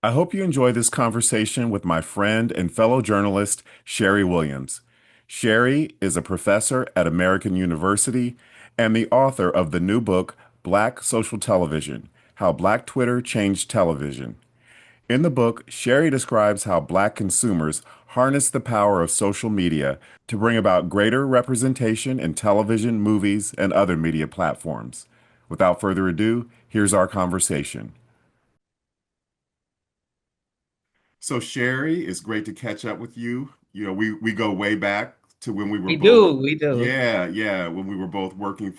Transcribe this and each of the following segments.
I hope you enjoy this conversation with my friend and fellow journalist, Sherry Williams. Sherry is a professor at American University and the author of the new book, Black Social Television: How Black Twitter Changed Television. In the book, Sherry describes how Black consumers harness the power of social media to bring about greater representation in television, movies, and other media platforms. Without further ado, here's our conversation. So Sherry, it's great to catch up with you. We go way back to when we were We both, do, we do. yeah, when we were both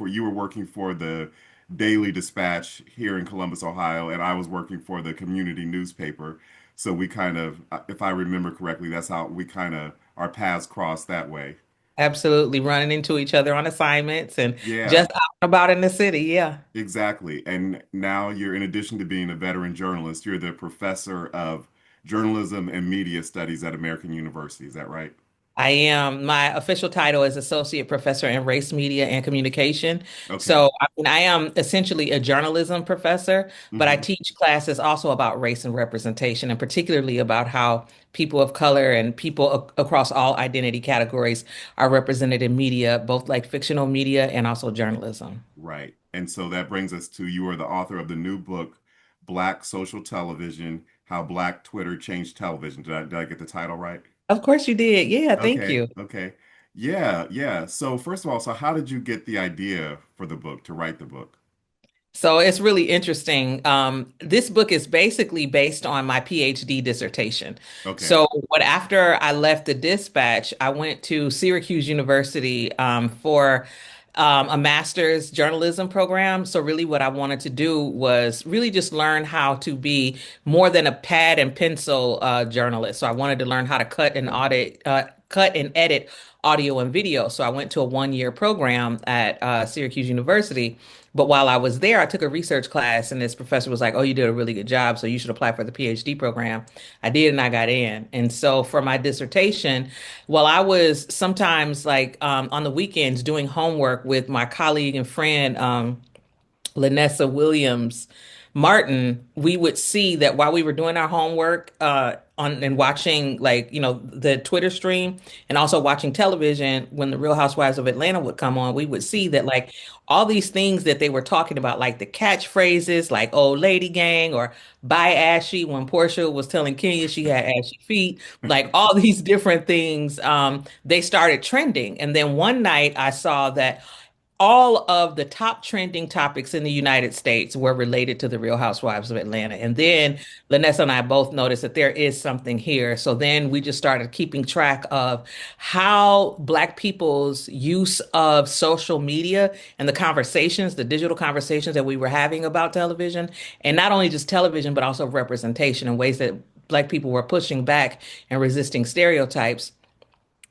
you were working for the Daily Dispatch here in Columbus, Ohio, and I was working for the community newspaper. So we kind of, if I remember correctly, that's how we kind of, our paths crossed that way. Absolutely running into each other on assignments and Yeah, just out and about in the city. Yeah. exactly. And now you're, in addition to being a veteran journalist, you're the professor of journalism and media studies at American University. Is that right? I am. My official title is Associate Professor in Race, Media, and Communication. Okay. So, I mean, I am essentially a journalism professor, but I Hmm. teach classes also about race and representation, and particularly about how people of color and people across all identity categories are represented in media, both like fictional media and also journalism. Right. And so that brings us to you are the author of the new book, Black Social Television: How Black Twitter Changed Television. Did I get the title right? Of course you did. Yeah, thank Okay. you. Okay. Yeah. Yeah. So first of all, so how did you get the idea for the book, to write the book? So it's really interesting. This book is basically based on my PhD dissertation. Okay. So, what after I left the Dispatch, I went to Syracuse University for a master's journalism program. So, really, what I wanted to do was really just learn how to be more than a pad and pencil journalist. So, I wanted to learn how to cut and edit audio and video. So, I went to a 1 year program at Syracuse University. But while I was there, I took a research class, and this professor was like, "Oh, you did a really good job, so you should apply for the PhD program." I did, and I got in. And so for my dissertation, while I was sometimes like on the weekends doing homework with my colleague and friend, Lanessa Williams Martin, we would see that while we were doing our homework on and watching like, the Twitter stream and also watching television when the Real Housewives of Atlanta would come on, we would see that like all these things that they were talking about, like the catchphrases like old lady gang or bye ashy when Portia was telling Kenya she had ashy feet, like all these different things, they started trending. And then one night I saw that all of the top trending topics in the United States were related to the Real Housewives of Atlanta. And then Vanessa and I both noticed that there is something here. So then we just started keeping track of how Black people's use of social media and the conversations, the digital conversations that we were having about television, and not only just television, but also representation in ways that Black people were pushing back and resisting stereotypes.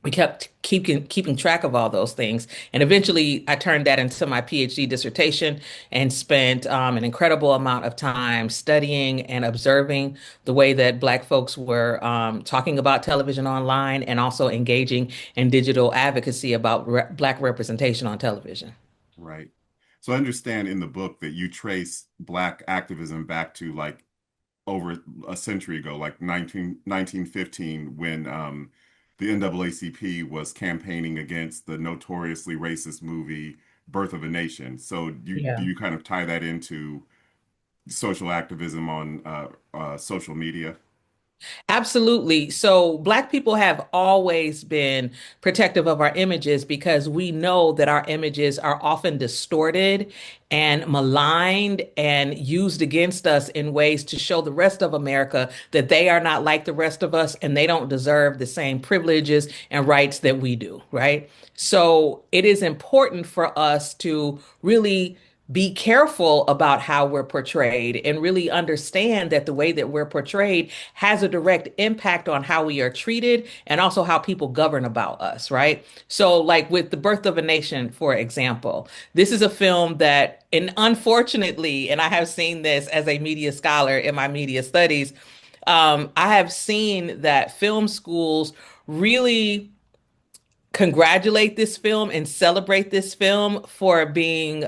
We kept keeping track of all those things, and eventually I turned that into my PhD dissertation and spent an incredible amount of time studying and observing the way that Black folks were talking about television online and also engaging in digital advocacy about Black representation on television. Right. So I understand in the book that you trace Black activism back to like over a century ago, like 1915, when the NAACP was campaigning against the notoriously racist movie Birth of a Nation. So do Yeah. you kind of tie that into social activism on social media? Absolutely. So, Black people have always been protective of our images because we know that our images are often distorted and maligned and used against us in ways to show the rest of America that they are not like the rest of us and they don't deserve the same privileges and rights that we do, right? So, it is important for us to really be careful about how we're portrayed and really understand that the way that we're portrayed has a direct impact on how we are treated and also how people govern about us, right? So, like with The Birth of a Nation, for example, this is a film that, and unfortunately, and I have seen this as a media scholar in my media studies, I have seen that film schools really congratulate this film and celebrate this film for being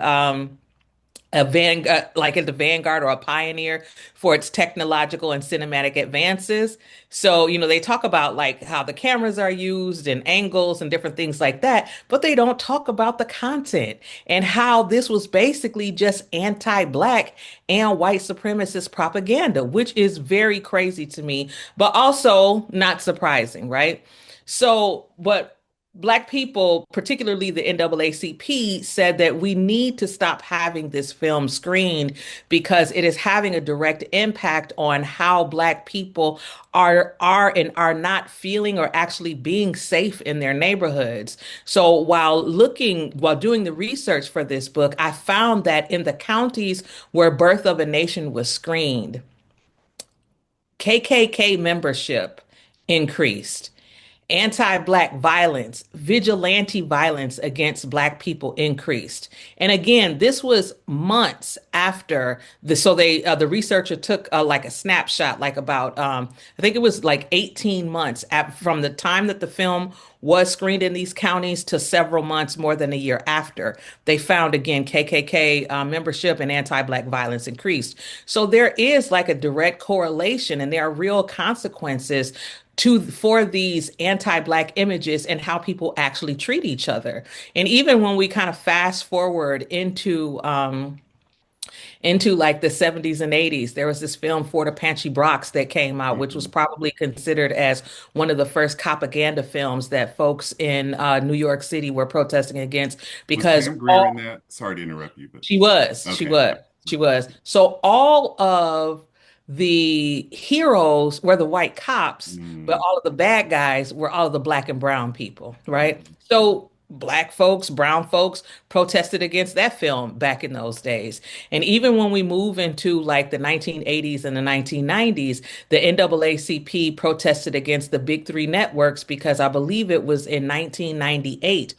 a vanguard, like at the vanguard or a pioneer for its technological and cinematic advances. So, they talk about like how the cameras are used and angles and different things like that, but they don't talk about the content and how this was basically just anti-black and white supremacist propaganda, which is very crazy to me, but also not surprising, right? So, but Black people, particularly the NAACP, said that we need to stop having this film screened because it is having a direct impact on how Black people are not feeling or actually being safe in their neighborhoods. So while doing the research for this book, I found that in the counties where Birth of a Nation was screened, KKK membership increased. Anti-Black violence, vigilante violence against Black people increased. And again, this was months after the researcher took like a snapshot, like about I think it was like 18 months from the time that the film was screened in these counties to several months more than a year after. They found again KKK membership and anti-Black violence increased. So there is like a direct correlation, and there are real consequences for these anti-Black images and how people actually treat each other. And even when we kind of fast forward into like the 70s and 80s, there was this film Fort Apache Brox that came out, which was Mhm. probably considered as one of the first propaganda films that folks in New York City were protesting against Was because Pam Grier in all that? Sorry to interrupt you, but she was. She okay. was. She was. So all of the heroes were the white cops, but Mm, all of the bad guys were all of the Black and brown people, right? mhm. So Black folks, brown folks protested against that film back in those days. And even when we move into like the 1980s and the 1990s, the NAACP protested against the big three networks because I believe it was in 1998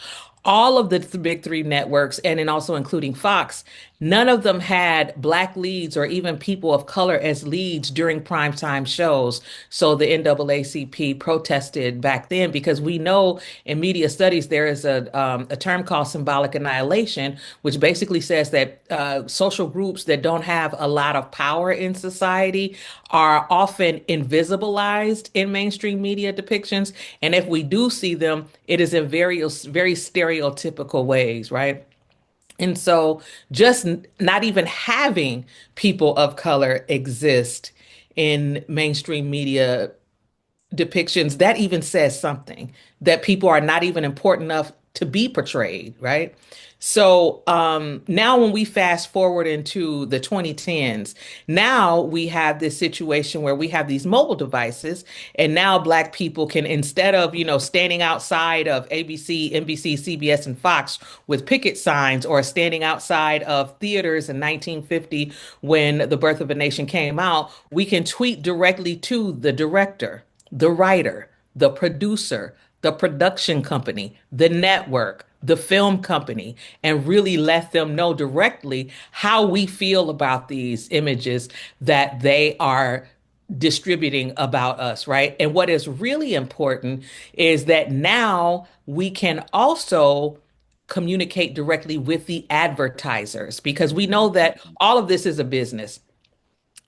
all of the big three networks, and then also including Fox, none of them had Black leads or even people of color as leads during primetime shows. So the NAACP protested back then because we know in media studies there is a term called symbolic annihilation, which basically says that social groups that don't have a lot of power in society are often invisibilized in mainstream media depictions. And if we do see them, it is in very stereotypical ways, right? And so just not even having people of color exist in mainstream media depictions, that even says something that people are not even important enough to be portrayed, right? So now, when we fast forward into the 2010s, now we have this situation where we have these mobile devices, and now Black people can, instead of standing outside of ABC, NBC, CBS, and Fox with picket signs, or standing outside of theaters in 1950 when The Birth of a Nation came out, we can tweet directly to the director, the writer, the producer, the production company, the network, the film company, and really let them know directly how we feel about these images that they are distributing about us, right? And what is really important is that now we can also communicate directly with the advertisers because we know Mhm. that all of this is a business.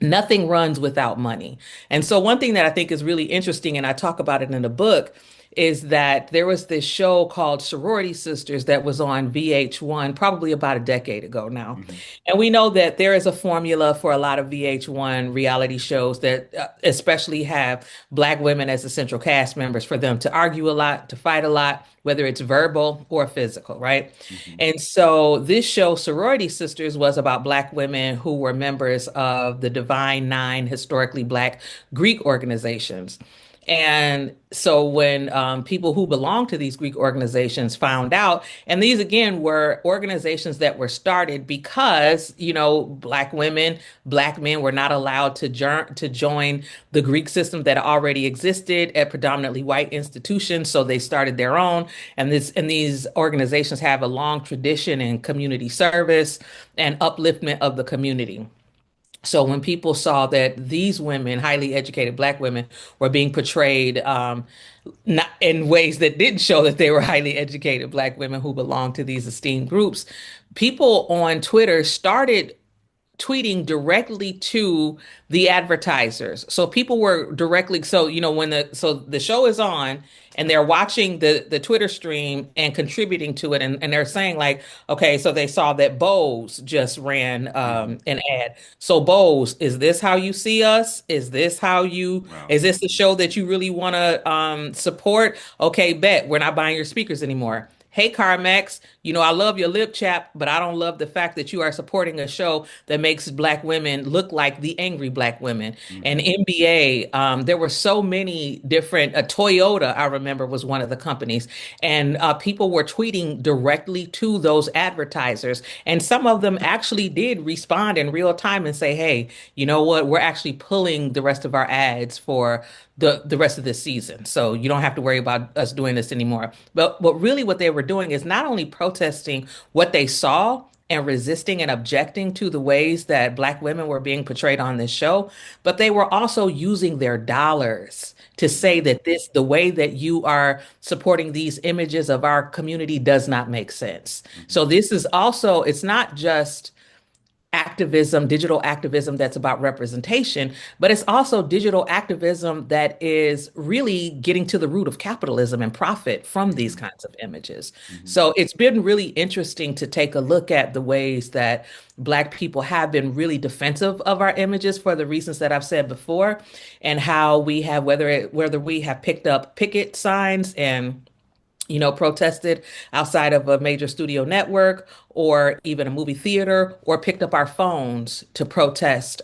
Nothing runs without money. And so, one thing that I think is really interesting, and I talk about it in the book, is that there was this show called Sorority Sisters that was on VH1 probably about a decade ago now. Mhm. And we know that there is a formula for a lot of VH1 reality shows that especially have Black women as the central cast members for them to argue a lot, to fight a lot, whether it's verbal or physical, right? Mhm. And so this show, Sorority Sisters, was about Black women who were members of the Divine Nine, historically Black Greek organizations. And so when people who belonged to these Greek organizations found out, and these again were organizations that were started because, Black women, Black men were not allowed to join the Greek system that already existed at predominantly white institutions. So they started their own. And these organizations have a long tradition in community service and upliftment of the community. So when people saw that these women, highly educated Black women, were being portrayed not in ways that didn't show that they were highly educated Black women who belonged to these esteemed groups, people on Twitter started tweeting directly to the advertisers. So people were directly, so when the show is on and they're watching the Twitter stream and contributing to it, and they're saying like, okay, so they saw that Bose just ran Mhm. an ad. So Bose, is this how you see us? Wow. Is this the show that you really want to support? Okay, bet we're not buying your speakers anymore. Hey, CarMax, I love your lip chap, but I don't love the fact that you are supporting a show that makes Black women look like the angry Black women. And Hmm. NBA, there were so many different, Toyota, I remember, was one of the companies. And people were tweeting directly to those advertisers. And some of them actually did respond in real time and say, hey, you know what? We're actually pulling the rest of our ads for the rest of this season. So you don't have to worry about us doing this anymore. But really what they were doing is not only protesting what they saw and resisting and objecting to the ways that Black women were being portrayed on this show, but they were also using their dollars to say Hmm. that the way that you are supporting these images of our community does not make sense. So Hmm. this is also, it's not just activism, digital activism that's about representation, but it's also digital activism that is really getting to the root of capitalism and profit from these Hmm. kinds of images. Hmm. So it's been really interesting to take a look at the ways that Black people have been really defensive of our images for the reasons that I've said before, and how we have, whether we have picked up picket signs and protested outside of a major studio network or even a movie theater, or picked up our phones to protest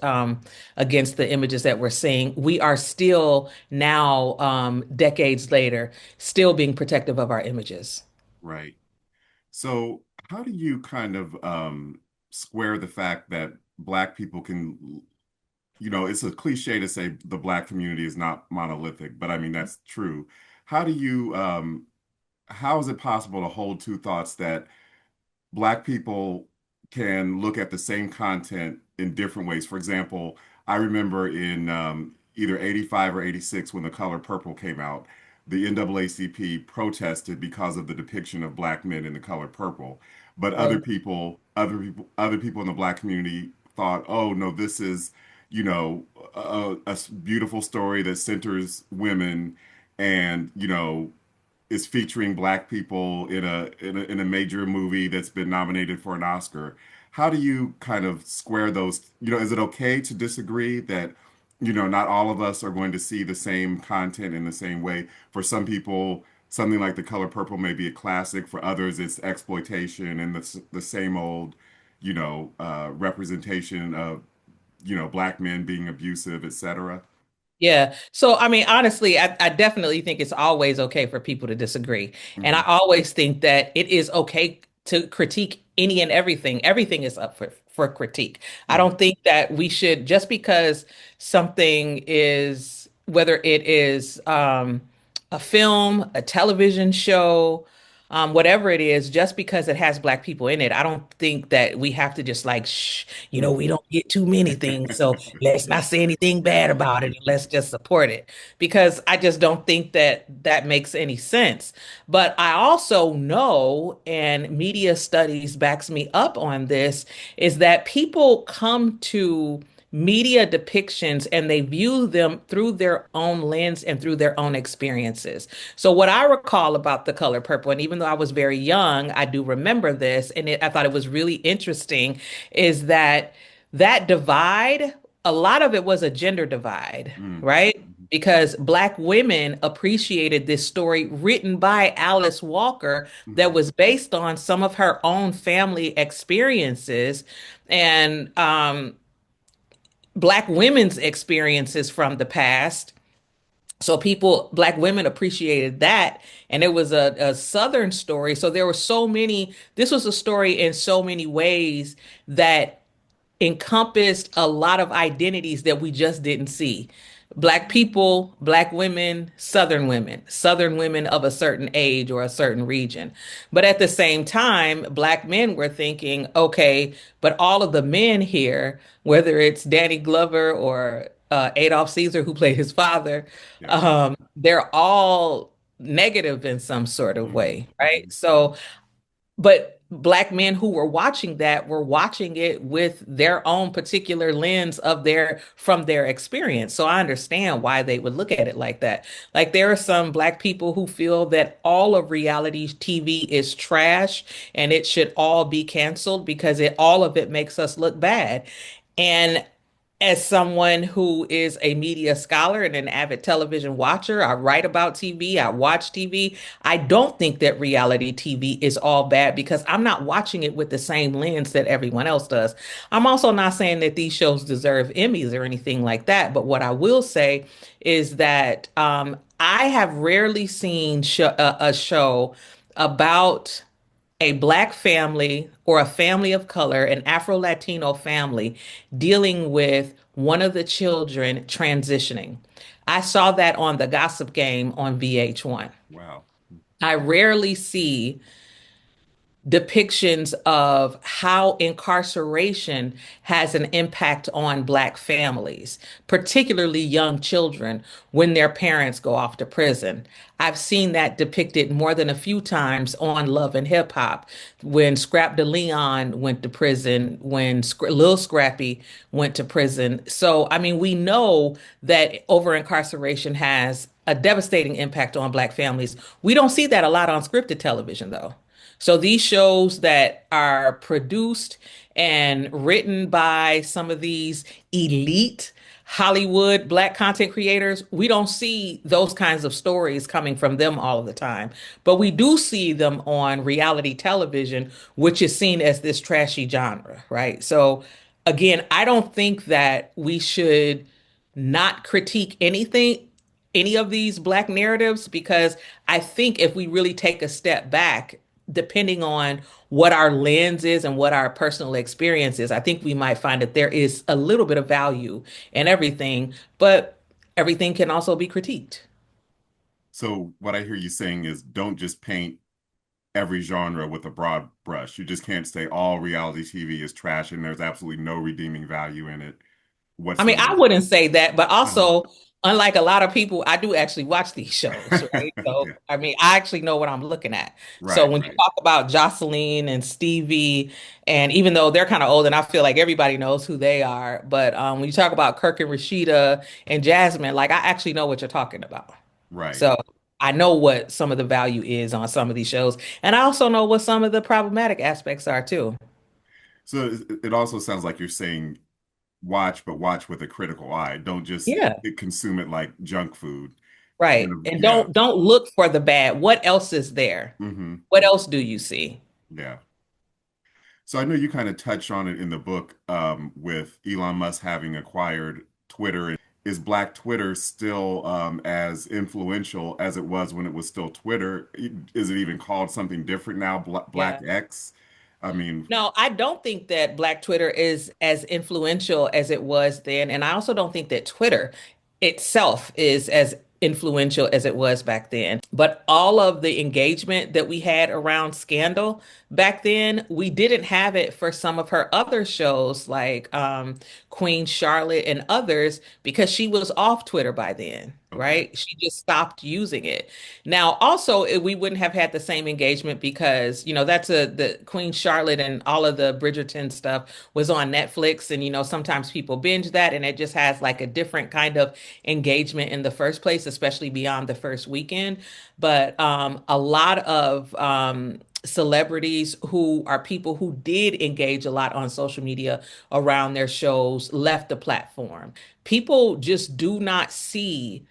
against the images that we're seeing. We are still now, decades later, still being protective of our images. Right. So, how do you kind of square the fact that Black people can, it's a cliche to say the Black community is not monolithic, but I mean, that's true. How do you, how is it possible to hold two thoughts that Black people can look at the same content in different ways? For example, I remember in either 85 or 86 when The Color Purple came out, the NAACP protested because of the depiction of Black men in The Color Purple. But Right. other people in the Black community thought, oh no, this is, beautiful story that centers women and, is featuring Black people in a major movie that's been nominated for an Oscar. How do you kind of square those? Is it okay to disagree that, not all of us are going to see the same content in the same way? For some people, something like The Color Purple may be a classic. For others, it's exploitation and the same old, representation of, Black men being abusive, etc. Yeah. So, I mean, honestly, I definitely think it's always okay for people to disagree. And I Hmm. always think that it is okay to critique any and everything. Everything is up for critique. I Right. don't think that we should, just because something is, whether it is a film, a television show, whatever it is, just because it has Black people in it, I don't think that we have to just like, shh, we don't get too many things. So let's not say anything bad about it and let's just support it, because I just don't think that that makes any sense. But I also know, and media studies backs me up on this, is that people come to media depictions and they view them through their own lens and through their own experiences. So what I recall about The Color Purple, and even though I was very young, I do remember this, and I thought it was really interesting, is that that divide, a lot of it was a gender divide, Mm. right? Because Black women appreciated this story written by Alice Walker that Mhm. was based on some of her own family experiences and Black women's experiences from the past. So Black women appreciated that. And it was a Southern story. So there were so many, this was a story in so many ways that encompassed a lot of identities that we just didn't see. Black people, Black women, Southern women of a certain age or a certain region. But at the same time, Black men were thinking, okay, but all of the men here, whether it's Danny Glover or Adolph Caesar, who played his father, Yeah. they're all negative in some sort of Hmm. way, right? Hmm. So but Black men who were watching that were watching it with their own particular lens of their from their experience. So I understand why they would look at it like that. Like there are some Black people who feel that all of reality TV is trash and it should all be canceled because it all of it makes us look bad. And as someone who is a media scholar and an avid television watcher, I write about TV, I watch TV. I don't think that reality TV is all bad because I'm not watching it with the same lens that everyone else does. I'm also not saying that these shows deserve Emmys or anything like that, but what I will say is that I have rarely seen a show about a Black family or a family of color, an Afro-Latino family, dealing with one of the children transitioning. I saw that on the Gossip Game on VH1. Wow. I rarely see depictions of how incarceration has an impact on Black families, particularly young children when their parents go off to prison. I've seen that depicted more than a few times on Love and Hip Hop, when Scrap DeLeon went to prison, when Lil Scrappy went to prison. So, I mean, we know that over incarceration has a devastating impact on Black families. We don't see that a lot on scripted television, though. So these shows that are produced and written by some of these elite Hollywood Black content creators, we don't see those kinds of stories coming from them all of the time. But we do see them on reality television, which is seen as this trashy genre, right? So again, I don't think that we should not critique any of these Black narratives, because I think if we really take a step back, depending on what our lens is and what our personal experience is, I think we might find that there is a little bit of value in everything, but everything can also be critiqued. So what I hear you saying is don't just paint every genre with a broad brush. You just can't say all reality TV is trash and there's absolutely no redeeming value in it I mean, I whatsoever. wouldn't say that, but Uh-huh. also, unlike a lot of people, I do actually watch these shows, right? So, Yeah. I mean, I actually know what I'm looking at. So, Right, when you right. talk about Jocelyn and Stevie, and even though they're kind of old and I feel like everybody knows who they are, but when you talk about Kirk and Rashida and Jasmine, like I actually know what you're talking about. Right. So, I know what some of the value is on some of these shows, and I also know what some of the problematic aspects are too. So it also sounds like you're saying watch, but watch with a critical eye. Don't just Yeah. consume it like junk food. Kind Right. of, And yeah. don't look for the bad. What else is there? Hmm. What else do you see? Yeah. So I know you kind of touched on it in the book with Elon Musk having acquired Twitter. Is Black Twitter still as influential as it was when it was still Twitter? Is it even called something different now, Black Yeah. X? I mean, No, I don't think that Black Twitter is as influential as it was then. And I also don't think that Twitter itself is as influential as it was back then. But all of the engagement that we had around Scandal back then, we didn't have it for some of her other shows like Queen Charlotte and others because she was off Twitter by then. okay. Right? She just stopped using it. Now, also, we wouldn't have had the same engagement because, that's the Queen Charlotte and all of the Bridgerton stuff was on Netflix. And, sometimes people binge that and it just has like a different kind of engagement in the first place, especially beyond the first weekend. But a lot of celebrities who are people who did engage a lot on social media around their shows left the platform. People just do not see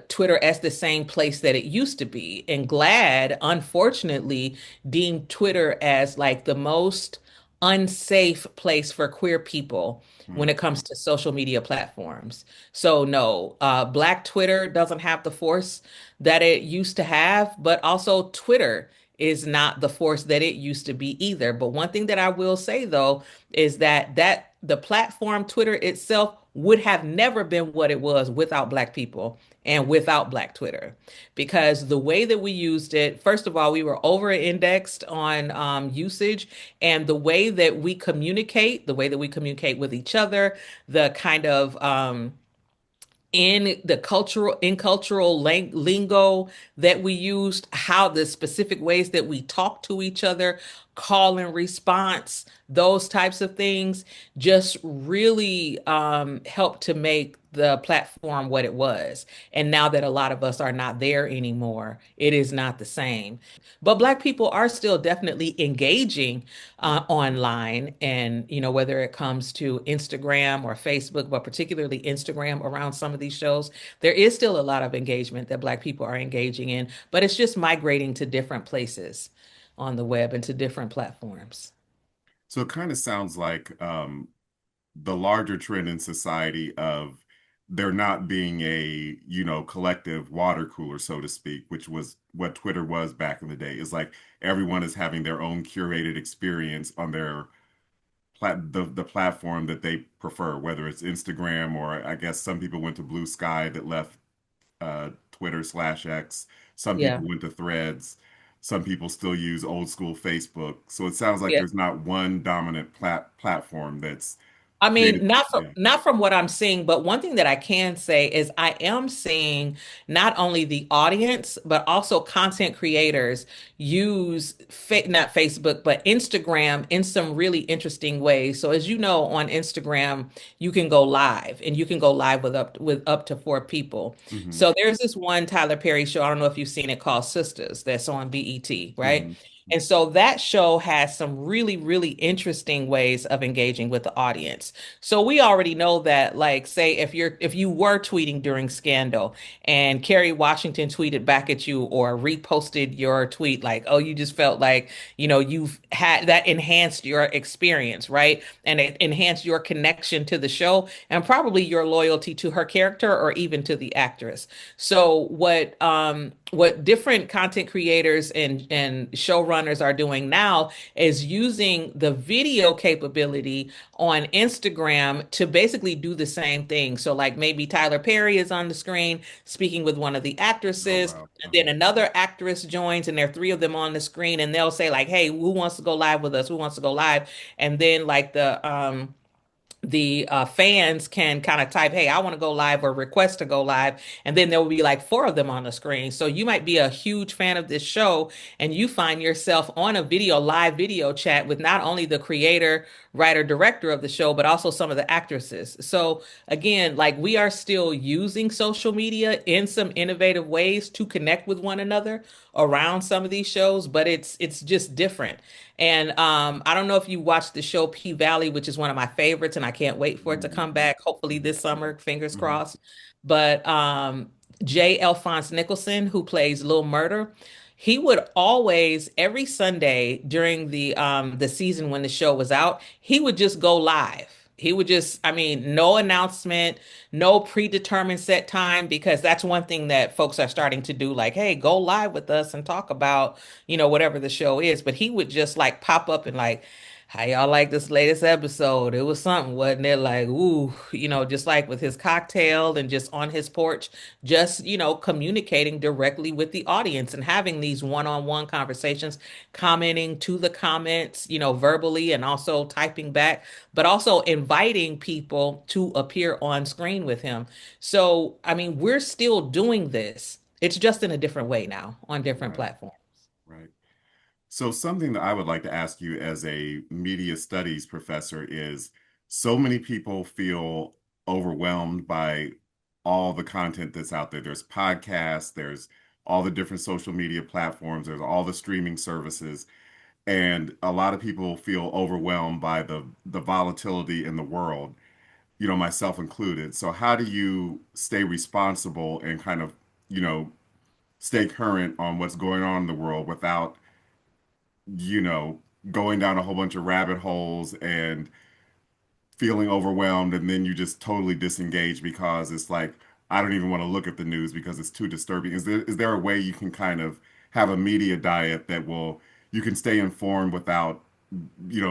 Twitter as the same place that it used to be. And GLAAD, unfortunately, deemed Twitter as like the most unsafe place for queer people when Hmm. it comes to social media platforms. So no, Black Twitter doesn't have the force that it used to have, but also Twitter is not the force that it used to be either. But one thing that I will say though is that the platform Twitter itself would have never been what it was without Black people and without Black Twitter. Because the way that we used it, first of all, we were over indexed on usage, and the way that we communicate with each other, the kind of in cultural lingo that we used, how the specific ways that we talk to each other, call and response, those types of things just really helped to make the platform what it was. And now that a lot of us are not there anymore, it is not the same. But Black people are still definitely engaging online, and whether it comes to Instagram or Facebook, but particularly Instagram around some of these shows, there is still a lot of engagement that Black people are engaging in, but it's just migrating to different places on the web and to different platforms. So it kind of sounds like the larger trend in society of there not being a, collective water cooler, so to speak, which was what Twitter was back in the day. Is like everyone is having their own curated experience on their the platform that they prefer, whether it's Instagram or I guess some people went to Blue Sky that left Twitter/X. Some Yeah. people went to Threads. Some people still use old school Facebook. So it sounds like Yeah. there's not one dominant platform that's I mean, created. Yeah. not from what I'm seeing, but one thing that I can say is I am seeing not only the audience, but also content creators use not Facebook, but Instagram in some really interesting ways. So as you know, on Instagram, you can go live, and you can go live with up to four people. Hmm. So there's this one Tyler Perry show, I don't know if you've seen it, called Sisters, that's on BET, right? Hmm. And so that show has some really, really interesting ways of engaging with the audience. So we already know that, like, say if you were tweeting during Scandal and Kerry Washington tweeted back at you or reposted your tweet, like, oh, you just felt like, you've had that enhanced your experience, right? And it enhanced your connection to the show and probably your loyalty to her character or even to the actress. So what different content creators and showrunners are doing now is using the video capability on Instagram to basically do the same thing. So like maybe Tyler Perry is on the screen speaking with one of the Oh actresses, wow. and then another actress joins, and there are three of them on the screen, and they'll say like, "Hey, who wants to go live with us? Who wants to go live?" And then like the fans can kind of type, "Hey, I want to go live," or request to go live, and then there will be like four of them on the screen. So you might be a huge fan of this show, and you find yourself on a live video chat with not only the creator, writer, director of the show, but also some of the actresses. So again, like we are still using social media in some innovative ways to connect with one another around some of these shows, but it's just different. And I don't know if you watched the show P Valley, which is one of my favorites, and I can't wait for it to come back, hopefully this summer, fingers Hmm. crossed. But J. Alphonse Nicholson, who plays Lil Murder, he would always, every Sunday during the season when the show was out, he would just go live. He would just, I mean, no announcement, no predetermined set time, because that's one thing that folks are starting to do. Like, hey, go live with us and talk about, whatever the show is. But he would just like pop up and like, how y'all like this latest episode? It was something, wasn't it? Like, ooh, just like with his cocktail and just on his porch, just, communicating directly with the audience and having these one-on-one conversations, commenting to the comments, verbally and also typing back, but also inviting people to appear on screen with him. So, I mean, we're still doing this. It's just in a different way now on different Right. platforms. Right. So something that I would like to ask you as a media studies professor is so many people feel overwhelmed by all the content that's out there. There's podcasts, there's all the different social media platforms, there's all the streaming services, and a lot of people feel overwhelmed by the volatility in the world, myself included. So how do you stay responsible and kind of, you know, stay current on what's going on in the world without you know, going down a whole bunch of rabbit holes and feeling overwhelmed, and then you just totally disengage because it's like, I don't even want to look at the news because it's too disturbing. Is there a way you can kind of have a media diet that will you can stay informed without,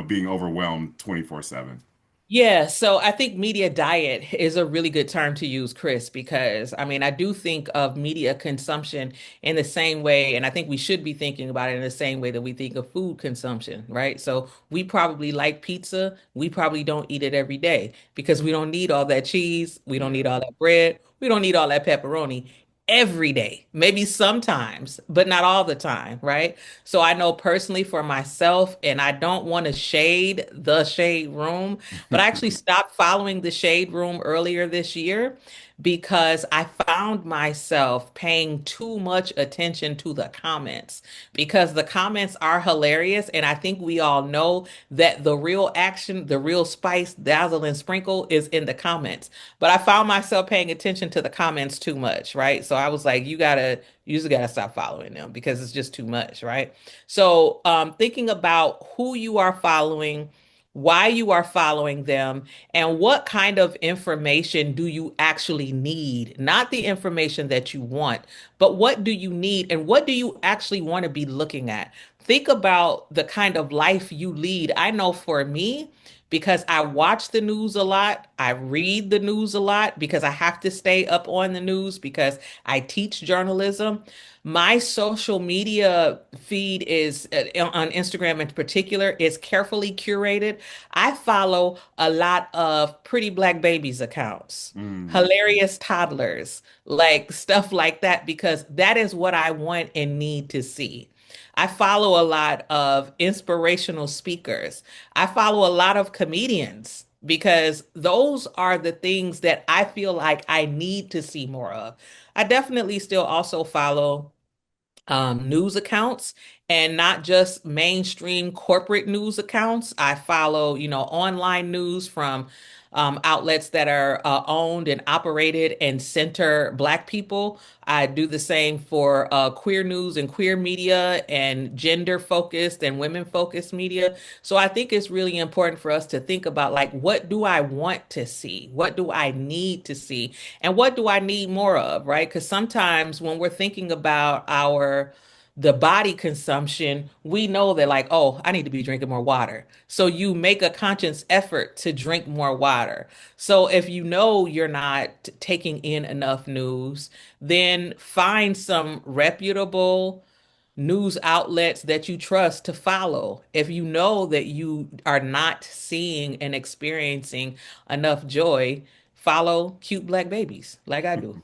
being overwhelmed 24/7. Yeah, so I think media diet is a really good term to use, Chris, because I mean, I do think of media consumption in the same way, and I think we should be thinking about it in the same way that we think of food consumption, right? So we probably like pizza. We probably don't eat it every day because we don't need all that cheese. We don't Yeah. need all that bread. We don't need all that pepperoni every day. Maybe sometimes, but not all the time, right? So I know personally for myself, and I don't want to shade the shade room, but I actually stopped following the shade room earlier this year because I found myself paying too much attention to the comments because the comments are hilarious. And I think we all know that the real action, the real spice, dazzle, and sprinkle is in the comments. But I found myself paying attention to the comments too much, right? So I was like, you just gotta stop following them because it's just too much, right? So thinking about who you are following, why you are following them, and what kind of information do you actually need? Not the information that you want, but what do you need and what do you actually want to be looking at? Think about the kind of life you lead. I know for me, because I watch the news a lot, I read the news a lot because I have to stay up on the news because I teach journalism. My social media feed is on Instagram in particular is carefully curated. I follow a lot of pretty black babies accounts, Mm. hilarious toddlers, like stuff like that, because that is what I want and need to see. I follow a lot of inspirational speakers. I follow a lot of comedians because those are the things that I feel like I need to see more of. I definitely still also follow news accounts and not just mainstream corporate news accounts. I follow, online news from outlets that are owned and operated and center Black people. I do the same for queer news and queer media and gender focused and women focused media. So I think it's really important for us to think about like, what do I want to see? What do I need to see? And what do I need more of, right? Because sometimes when we're thinking about the body consumption, we know that like, oh, I need to be drinking more water. So you make a conscious effort to drink more water. So if you know you're not taking in enough news, then find some reputable news outlets that you trust to follow. If you know that you are not seeing and experiencing enough joy, follow cute black babies like I do.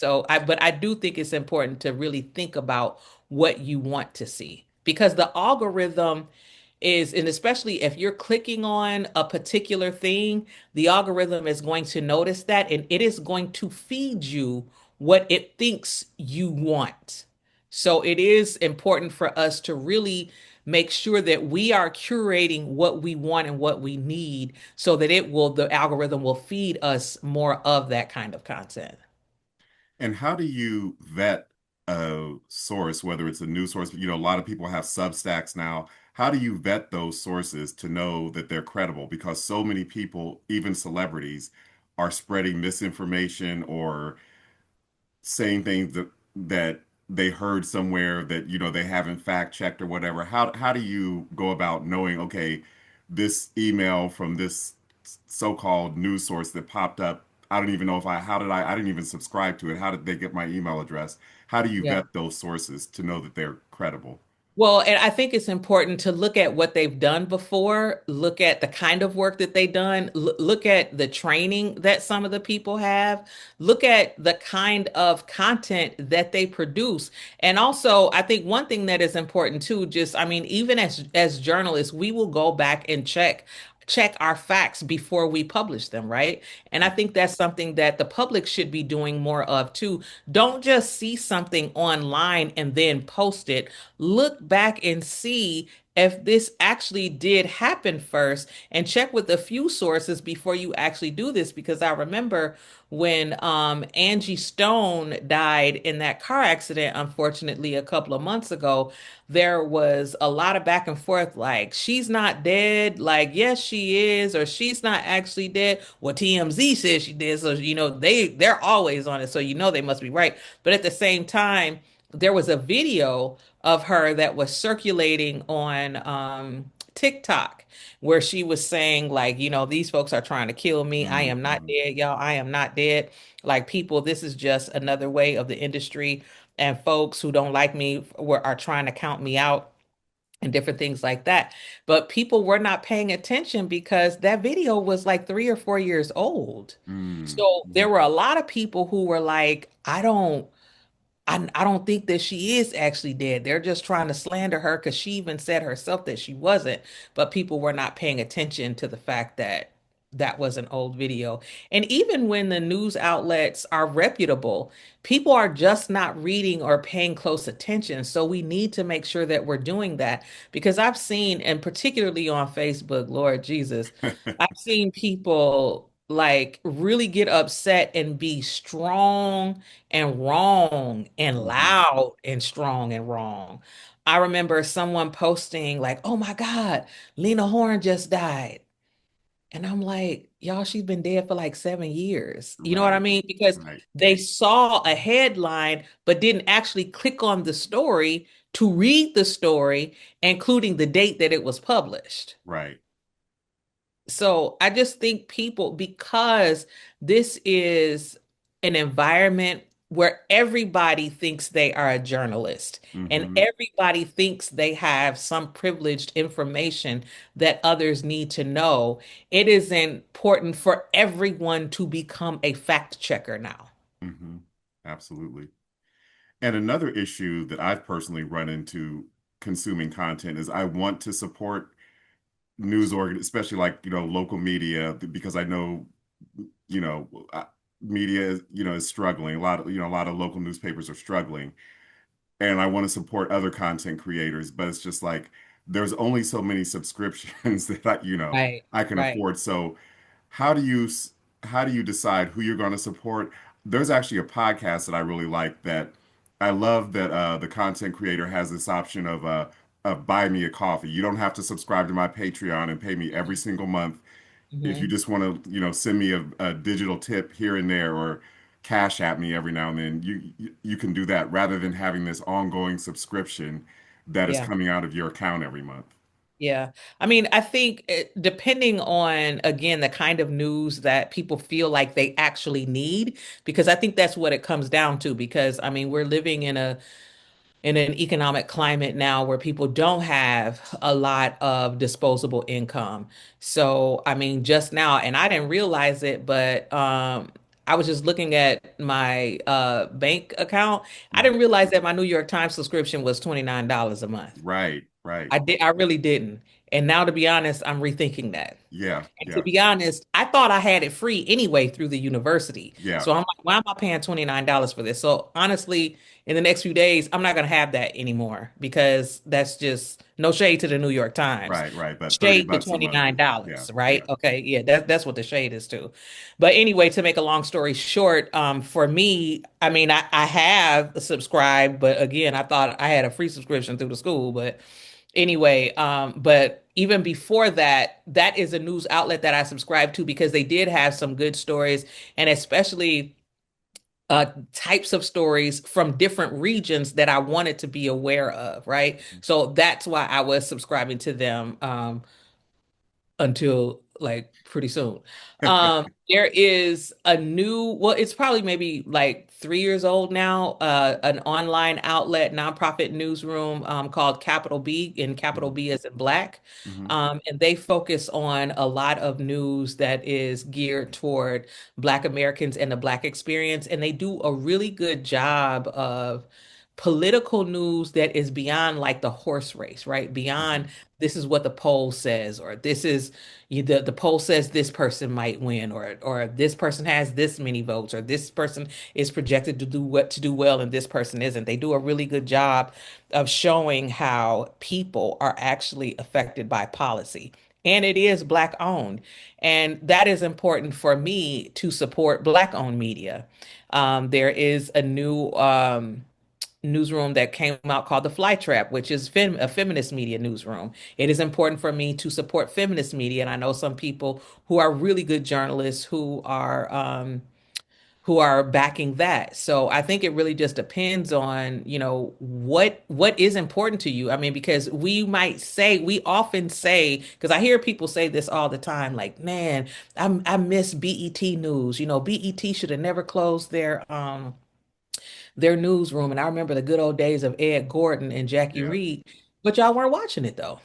But I do think it's important to really think about what you want to see because the algorithm is, and especially if you're clicking on a particular thing, the algorithm is going to notice that and it is going to feed you what it thinks you want. So it is important for us to really make sure that we are curating what we want and what we need so that the algorithm will feed us more of that kind of content. And how do you vet a source, whether it's a news source? A lot of people have Substacks now. How do you vet those sources to know that they're credible? Because so many people, even celebrities, are spreading misinformation or saying things that they heard somewhere that they haven't fact checked or whatever. How do you go about knowing, okay, this email from this so-called news source that popped up, I don't even know if I didn't even subscribe to it. How did they get my email address? How do you Yeah. vet those sources to know that they're credible? Well, and I think it's important to look at what they've done before, look at the kind of work that they've done, look at the training that some of the people have, look at the kind of content that they produce. And also, I think one thing that is important too, just I mean, even as journalists, we will go back and check our facts before we publish them, right? And I think that's something that the public should be doing more of too. Don't just see something online and then post it. Look back and see if this actually did happen first and check with a few sources before you actually do this. Because I remember when Angie Stone died in that car accident, unfortunately, a couple of months ago, there was a lot of back and forth like, she's not dead, like, yes, she is, or she's not actually dead. Well, TMZ says she did. So, they're always on it. So, they must be right. But at the same time, there was a video of her that was circulating on TikTok where she was saying, like, these folks are trying to kill me. I am not Mhm. dead, y'all. I am not dead. Like, people, this is just another way of the industry, and folks who don't like me are trying to count me out and different things like that. But people were not paying attention because that video was like 3 or 4 years old. So there Mhm. were a lot of people who were like, I don't think that she is actually dead. They're just trying to slander her because she even said herself that she wasn't. But people were not paying attention to the fact that that was an old video. And even when the news outlets are reputable, people are just not reading or paying close attention. So we need to make sure that we're doing that because I've seen, and particularly on Facebook, Lord Jesus, I've seen people like really get upset and be strong and wrong and Mhm. loud and strong and wrong. I remember someone posting like, "Oh my God, Lena Horne just died." And I'm like, y'all, she's been dead for like 7 years. You know what I Right, mean? Because right, they saw a headline, but didn't actually click on the story to read the story, including the date that it was published. right. So I just think people, because this is an environment where everybody thinks they are a journalist and Hmm. everybody thinks they have some privileged information that others need to know, it is important for everyone to become a fact checker now. Hmm. Absolutely. And another issue that I've personally run into consuming content is I want to support news organ, especially like, local media, because I know, you know, media, is struggling. A lot of local newspapers are struggling. And I want to support other content creators, but it's just like there's only so many subscriptions that Right, I can right. afford. So how do you how do you decide who you're going to support? There's actually a podcast that I really like that I love that the content creator has this option of buy me a coffee. You don't have to subscribe to my Patreon and pay me every single month if you Hmm. just want to, send me a digital tip here and there or cash at me every now and then, you can do that rather than having this ongoing subscription that is Yeah. coming out of your account every month. Yeah. I mean, I think depending on, again, the kind of news that people feel like they actually need, because I think that's what it comes down to. Because, I mean, we're living in an economic climate now where people don't have a lot of disposable income. So, I mean, just now, and I didn't realize it, but I was just looking at my bank account. I Mhm. didn't realize that my New York Times subscription was $29 a month. Right, right. I really didn't. And now to be honest, I'm rethinking that. Yeah, And to yeah, be honest, I thought I had it free anyway through the university. yeah. So I'm like, why am I paying $29 for this? So honestly, in the next few days, I'm not going to have that anymore because that's just no shade to the New York Times. Right, right. But 30 Shade to bucks a month is, yeah, $29, right? yeah. Okay, yeah, that's what the shade is to. But anyway, to make a long story short, for me, I mean, I have subscribed, but again, I thought I had a free subscription through the school, but anyway, but even before that, that is a news outlet that I subscribe to because they did have some good stories and especially types of stories from different regions that I wanted to be aware of, right? So that's why I was subscribing to them. Until like pretty soon. There is a new, well, it's probably maybe like 3 years old now, an online outlet, nonprofit newsroom called Capital B, and Capital Mhm, B is in Black. mhm, And they focus on a lot of news that is geared toward Black Americans and the Black experience. And they do a really good job of political news that is beyond like the horse race, right? Beyond mhm. this is what the poll says, or this is the poll says this person might win, or this person has this many votes, or this person is projected to do well and this person isn't. They do a really good job of showing how people are actually affected by policy. And it is Black owned. And that is important for me to support Black owned media. There is a new newsroom that came out called The Fly Trap, which is a feminist media newsroom. It is important for me to support feminist media, and I know some people who are really good journalists who are backing that. So I think it really just depends on, what is important to you. I mean, because we often say, because I hear people say this all the time, like, man, I miss BET News. BET should have never closed their newsroom. And I remember the good old days of Ed Gordon and Jackie Yeah. Reed, but y'all weren't watching it though.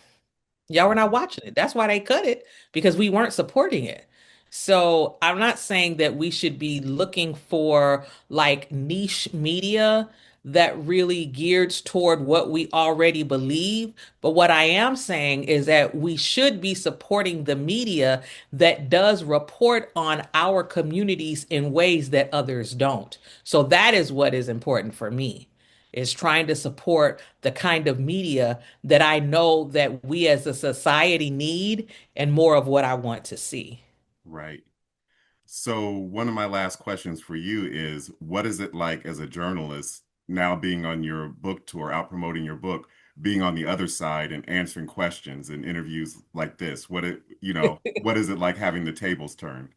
Y'all were not watching it. That's why they cut it because we weren't supporting it. So I'm not saying that we should be looking for like niche media that really geared toward what we already believe. But what I am saying is that we should be supporting the media that does report on our communities in ways that others don't. So that is what is important for me, is trying to support the kind of media that I know that we as a society need and more of what I want to see. Right. So, one of my last questions for you is what is it like as a journalist now being on your book tour, out promoting your book, being on the other side and answering questions and interviews like this? What is it like having the tables turned?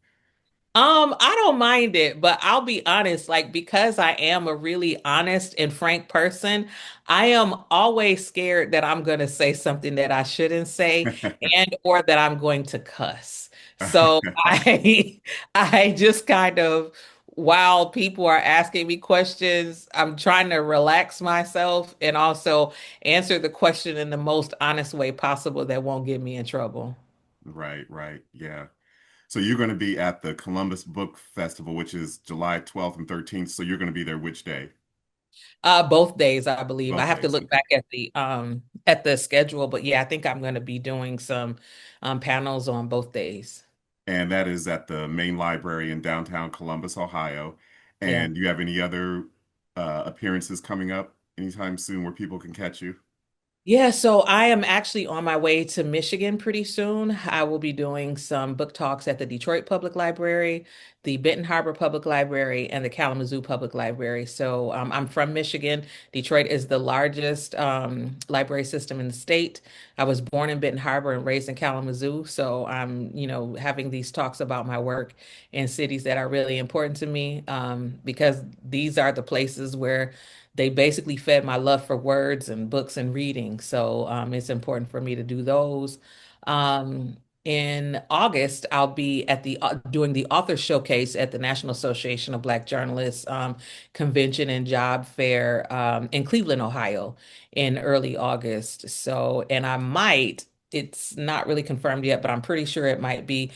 I don't mind it, but I'll be honest, like because I am a really honest and frank person, I am always scared that I'm going to say something that I shouldn't say and or that I'm going to cuss. So I I just kind of, while people are asking me questions, I'm trying to relax myself and also answer the question in the most honest way possible that won't get me in trouble. Right, right. Yeah. So you're going to be at the Columbus Book Festival, which is July 12th and 13th. So you're going to be there which day? Both days, I believe. I Both have to days. look Okay. back at the schedule, but yeah, I think I'm going to be doing some panels on both days. And that is at the main library in downtown Columbus, Ohio. Yeah. And do you have any other appearances coming up anytime soon where people can catch you? Yeah, so I am actually on my way to Michigan pretty soon. I will be doing some book talks at the Detroit Public Library, the Benton Harbor Public Library, and the Kalamazoo Public Library. So I'm from Michigan. Detroit is the largest library system in the state. I was born in Benton Harbor and raised in Kalamazoo. So I'm, having these talks about my work in cities that are really important to me, because these are the places where they basically fed my love for words and books and reading. So it's important for me to do those. In August, I'll be at the doing the author showcase at the National Association of Black Journalists convention and job fair in Cleveland, Ohio, in early August. So, and I might. It's not really confirmed yet, but I'm pretty sure it might be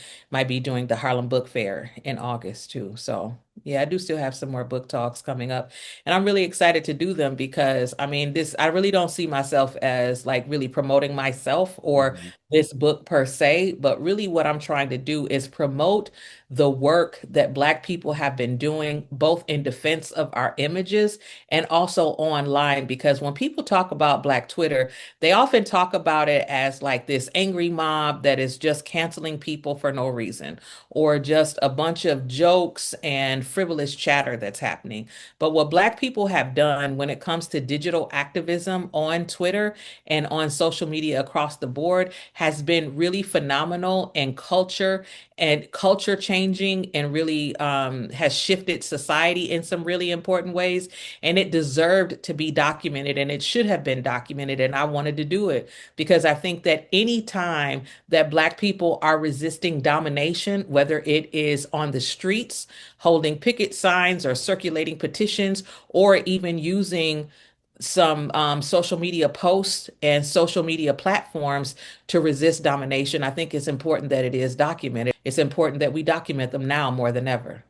doing the Harlem Book Fair in August too. So yeah, I do still have some more book talks coming up. And I'm really excited to do them because I mean, I really don't see myself as like really promoting myself or Mhm. this book per se, but really what I'm trying to do is promote the work that Black people have been doing, both in defense of our images and also online. Because when people talk about Black Twitter, they often talk about it as like this angry mob that is just canceling people for no reason, or just a bunch of jokes and frivolous chatter that's happening. But what Black people have done when it comes to digital activism on Twitter and on social media across the board has been really phenomenal and culture changing, and really has shifted society in some really important ways. And it deserved to be documented and it should have been documented. And I wanted to do it because I think that any time that Black people are resisting domination, whether it is on the streets, holding picket signs or circulating petitions, or even using some social media posts and social media platforms to resist domination, I think it's important that it is documented. It's important that we document them now more than ever.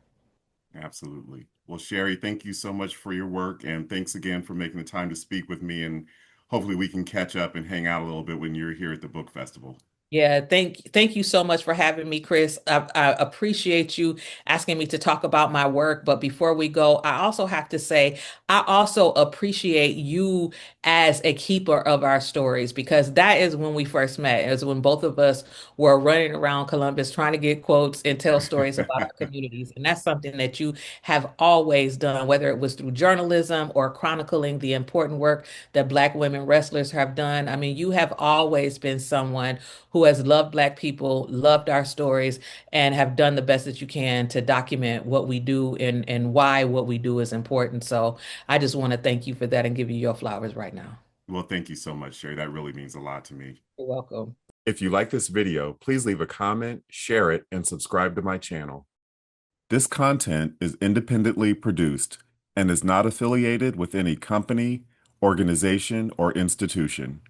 Absolutely. Well, Sherry, thank you so much for your work. And thanks again for making the time to speak with me. And hopefully we can catch up and hang out a little bit when you're here at the book festival. Yeah, thank you so much for having me, Chris. I appreciate you asking me to talk about my work. But before we go, I also have to say I also appreciate you as a keeper of our stories, because that is when we first met. It was when both of us were running around Columbus trying to get quotes and tell stories about our communities. And that's something that you have always done, whether it was through journalism or chronicling the important work that Black women wrestlers have done. I mean, you have always been someone who who has loved Black people, loved our stories, and have done the best that you can to document what we do and why what we do is important. So I just want to thank you for that and give you your flowers right now. Well, thank you so much, Sherry. That really means a lot to me. You're welcome. If you like this video, please leave a comment, share it, and subscribe to my channel. This content is independently produced and is not affiliated with any company, organization, or institution.